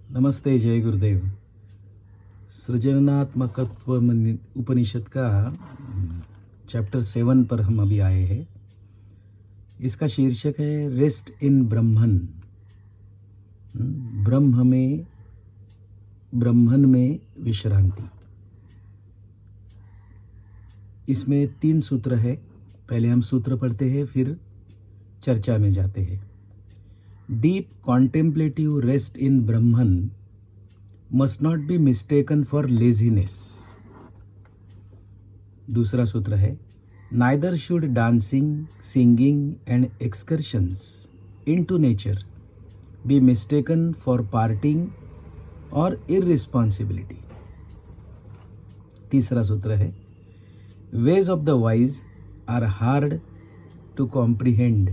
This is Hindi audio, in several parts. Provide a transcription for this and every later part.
नमस्ते, जय गुरुदेव। सृजनात्मकत्व उपनिषद का चैप्टर 7 पर हम अभी आए हैं। इसका शीर्षक है रेस्ट इन ब्रह्मन। ब्रह्मन में विश्रांति। इसमें 3 सूत्र है। पहले हम सूत्र पढ़ते हैं, फिर चर्चा में जाते हैं। Deep contemplative rest in Brahman must not be mistaken for laziness. दूसरा सूत्र है Neither should dancing, singing and excursions into nature be mistaken for partying or irresponsibility. तीसरा सूत्र है Ways of the wise are hard to comprehend.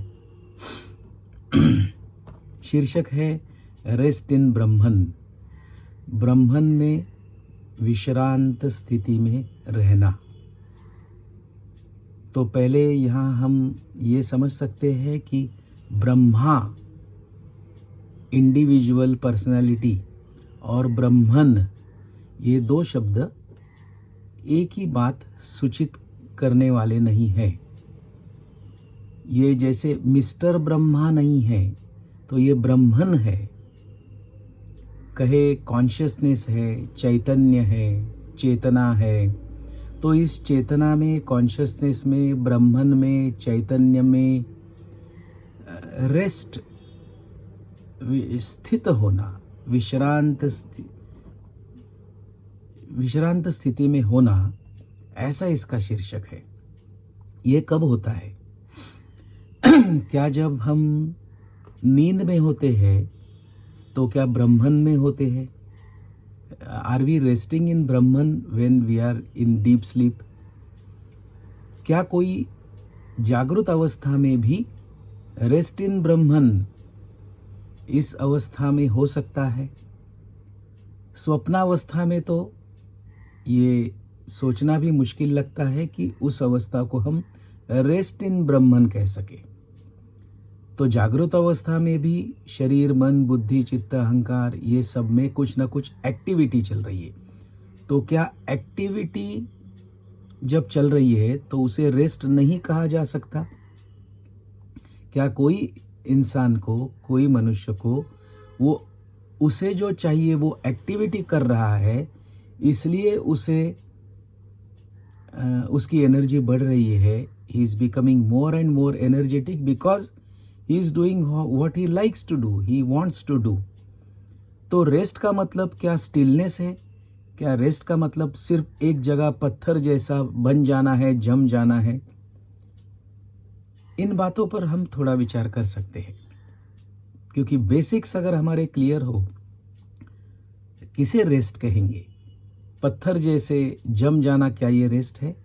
शीर्षक है रेस्ट इन ब्रह्मन। ब्रह्मन में विश्रांत स्थिति में रहना। तो पहले यहाँ हम ये समझ सकते हैं कि ब्रह्मा इंडिविजुअल पर्सनालिटी और ब्रह्मन, ये 2 शब्द एक ही बात सूचित करने वाले नहीं है। ये जैसे मिस्टर ब्रह्मा नहीं है तो ये ब्रह्मन है। कहे कॉन्शियसनेस है, चैतन्य है, चेतना है, तो इस चेतना में, कॉन्शियसनेस में, ब्रह्मन में, चैतन्य में रेस्ट, स्थित होना, विश्रांत स्थिति में होना, ऐसा इसका शीर्षक है। ये कब होता है? क्या जब हम नींद में होते हैं तो क्या ब्रह्मन में होते हैं? Are we resting in Brahman when we are in deep sleep? क्या कोई जागृत अवस्था में भी रेस्ट इन ब्रह्मन इस अवस्था में हो सकता है? स्वप्नावस्था में तो ये सोचना भी मुश्किल लगता है कि उस अवस्था को हम रेस्ट इन ब्रह्मन कह सके। तो जागृत अवस्था में भी शरीर, मन, बुद्धि, चित्त, अहंकार, ये सब में कुछ ना कुछ एक्टिविटी चल रही है। तो क्या एक्टिविटी जब चल रही है तो उसे रेस्ट नहीं कहा जा सकता? क्या कोई इंसान को, कोई मनुष्य को, वो उसे जो चाहिए वो एक्टिविटी कर रहा है, इसलिए उसकी एनर्जी बढ़ रही है। He is becoming more and more energetic because he is doing what he likes to do, he wants to do. तो रेस्ट का मतलब क्या स्टिलनेस है? क्या रेस्ट का मतलब सिर्फ एक जगह पत्थर जैसा बन जाना है, जम जाना है? इन बातों पर हम थोड़ा विचार कर सकते हैं, क्योंकि बेसिक्स अगर हमारे क्लियर हो, किसे रेस्ट कहेंगे? पत्थर जैसे जम जाना, क्या ये रेस्ट है?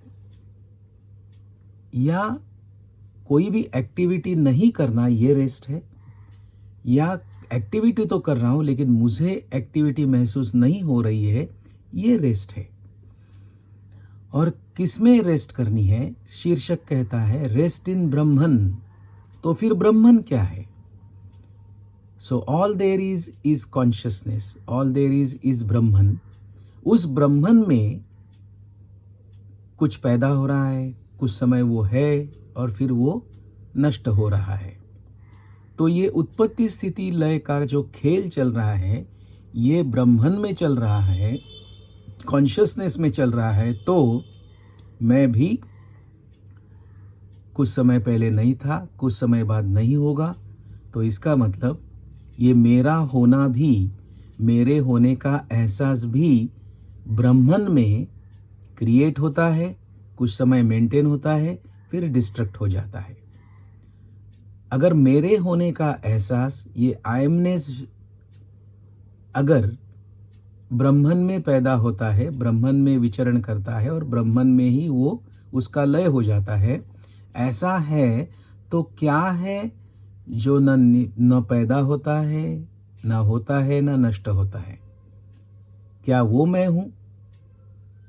या कोई भी एक्टिविटी नहीं करना, ये रेस्ट है? या एक्टिविटी तो कर रहा हूं लेकिन मुझे एक्टिविटी महसूस नहीं हो रही है, ये रेस्ट है? और किसमें रेस्ट करनी है? शीर्षक कहता है रेस्ट इन ब्रह्मन। तो फिर ब्रह्मन क्या है? So all there is consciousness, all there is Brahman. उस ब्रह्मन में कुछ पैदा हो रहा है, कुछ समय वो है और फिर वो नष्ट हो रहा है। तो ये उत्पत्ति स्थिति लय का जो खेल चल रहा है, ये ब्रह्मन में चल रहा है, कॉन्शियसनेस में चल रहा है। तो मैं भी कुछ समय पहले नहीं था, कुछ समय बाद नहीं होगा। तो इसका मतलब ये मेरा होना भी, मेरे होने का एहसास भी ब्रह्मन में क्रिएट होता है, कुछ समय मेंटेन होता है, फिर डिस्ट्रक्ट हो जाता है। अगर मेरे होने का एहसास, ये आयमनेस अगर ब्रह्मन में पैदा होता है, ब्रह्मन में विचरण करता है और ब्रह्मन में ही वो उसका लय हो जाता है, ऐसा है, तो क्या है जो न पैदा होता है, न होता है, न नष्ट होता है? क्या वो मैं हूं?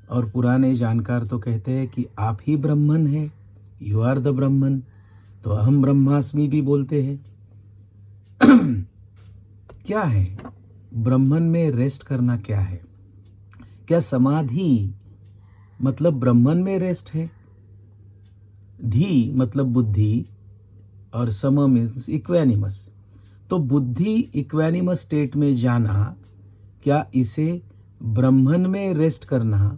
और पुराने जानकार तो कहते हैं कि आप ही ब्रह्मन है, यू आर द ब्रह्मन। तो अहम ब्रह्मास्मि भी बोलते हैं। क्या है? ब्रह्मन में रेस्ट करना क्या है? क्या समाधि मतलब ब्रह्मन में रेस्ट है? धी मतलब बुद्धि और सम मीन्स इक्वेनिमस। तो बुद्धि इक्वेनिमस स्टेट में जाना, क्या इसे ब्रह्मन में रेस्ट करना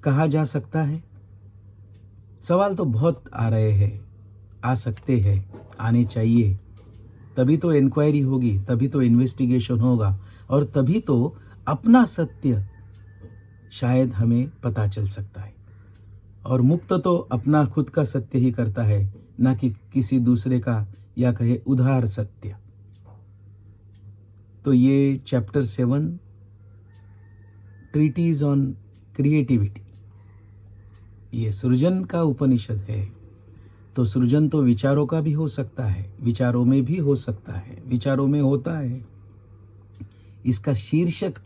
कहा जा सकता है? सवाल तो बहुत आ रहे हैं, आ सकते हैं, आने चाहिए। तभी तो इंक्वायरी होगी, तभी तो इन्वेस्टिगेशन होगा और तभी तो अपना सत्य शायद हमें पता चल सकता है। और मुक्त तो अपना खुद का सत्य ही करता है, ना कि किसी दूसरे का या कहे उधार सत्य। तो ये चैप्टर 7 ट्रीटीज ऑन क्रिएटिविटी, ये सृजन का उपनिषद है। तो सृजन तो विचारों का भी हो सकता है, विचारों में भी हो सकता है, विचारों में होता है। इसका शीर्षक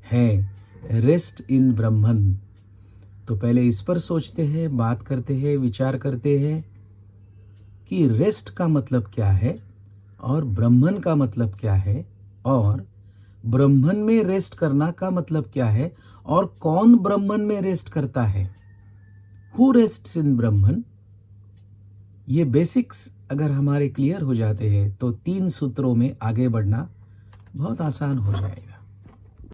है रेस्ट इन ब्रह्मन। तो पहले इस पर सोचते हैं, बात करते हैं, विचार करते हैं कि रेस्ट का मतलब क्या है और ब्रह्मन का मतलब क्या है, और ब्रह्मन में रेस्ट करना का मतलब क्या है, और कौन ब्रह्मन में रेस्ट करता है, हु रेस्ट्स इन ब्रह्मन। ये बेसिक्स अगर हमारे क्लियर हो जाते हैं तो 3 सूत्रों में आगे बढ़ना बहुत आसान हो जाएगा।